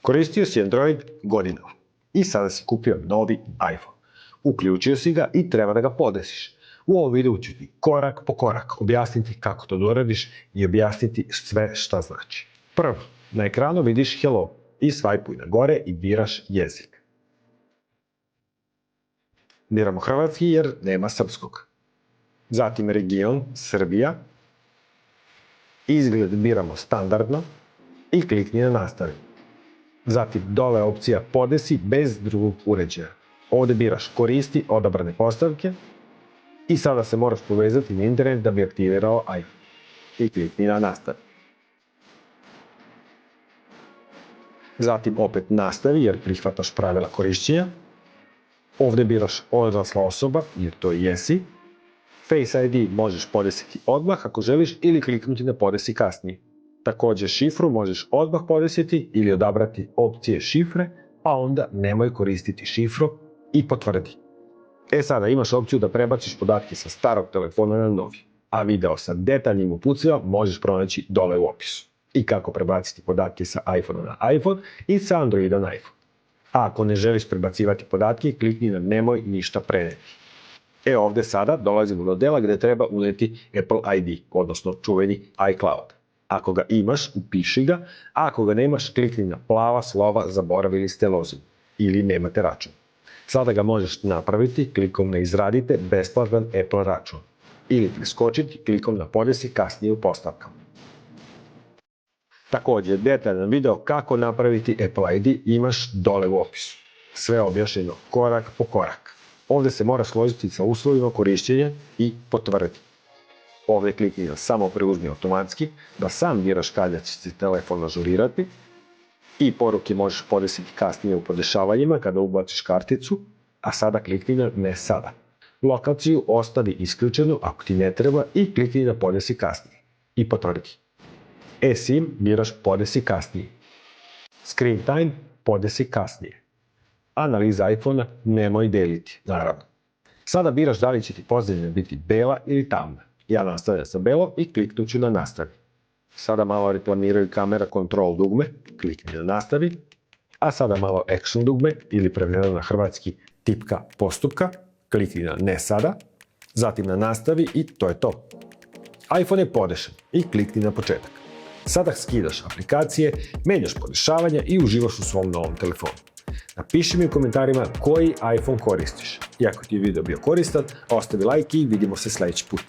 Koristio si Android godinama i sada si kupio novi iPhone. Uključio si ga i treba da ga podesiš. U ovom videu ću ti korak po korak objasniti kako to da uradiš i objasniti sve šta znači. Prvo, na ekranu vidiš Hello i svajpuj na gore i biraš jezik. Biramo hrvatski jer nema srpskog. Zatim region Srbija. Izgled biramo standardno i klikni na nastavi. Zatim dole opcija podesi bez drugog uređaja. Ovde biraš koristi odabrane postavke i sada se moraš povezati na internet da bi aktivirao iPhone. I klikni na nastavi. Zatim opet nastavi jer prihvataš pravila korišćenja. Ovde biraš odrasla osoba jer to jesi. Face ID možeš podesiti odmah ako želiš ili kliknuti na podesi kasnije. Također šifru možeš odmah podesiti ili odabrati opcije šifre, pa onda nemoj koristiti šifru i potvrdi. Sada imaš opciju da prebaciš podatke sa starog telefona na novi, a video sa detaljnim uputstvima možeš pronaći dole u opisu. I kako prebaciti podatke sa iPhone na iPhone i sa Androida na iPhone. A ako ne želiš prebacivati podatke, klikni na nemoj ništa preneti. Ovde sada dolazimo do dela gde treba uneti Apple ID, odnosno čuveni iCloud. Ako ga imaš, upiši ga, a ako ga nemaš, klikni na plava slova zaboravili ste lozin ili nemate račun. Sada ga možeš napraviti klikom na izradite besplatan Apple račun ili preskočiti klikom na podesi kasnije u postavkama. Također, detaljan video kako napraviti Apple ID imaš dole u opisu. Sve objašnjeno korak po korak. Ovde se mora složiti sa uslovima korišćenja i potvrditi. Ovde klikni na samo preuzmi automatski, da sam biraš kada će se telefon ažurirati i poruke možeš podesiti kasnije u podešavanjima kada ubaciš karticu, a sada klikni na ne sada. Lokaciju ostavi isključenu ako ti ne treba i klikni na podesi kasnije i potvrdi. eSIM biraš podesi kasnije. Screen time podesi kasnije. Analiza iPhone-a nemoj deliti, naravno. Sada biraš da li će ti pozdravljena biti bela ili tamna. Ja nastavljam sa belom i kliknut ću na nastavi. Sada malo reklamiraju kamera control dugme, klikni na nastavi. A sada malo action dugme ili prevedeno na hrvatski tipka postupka, klikni na ne sada. Zatim na nastavi i to je to. iPhone je podešen i klikni na početak. Sada skidaš aplikacije, menjaš podešavanja i uživaš u svom novom telefonu. Napiši mi u komentarima koji iPhone koristiš. I ako ti je video bio koristan, ostavi like i vidimo se sljedeći put.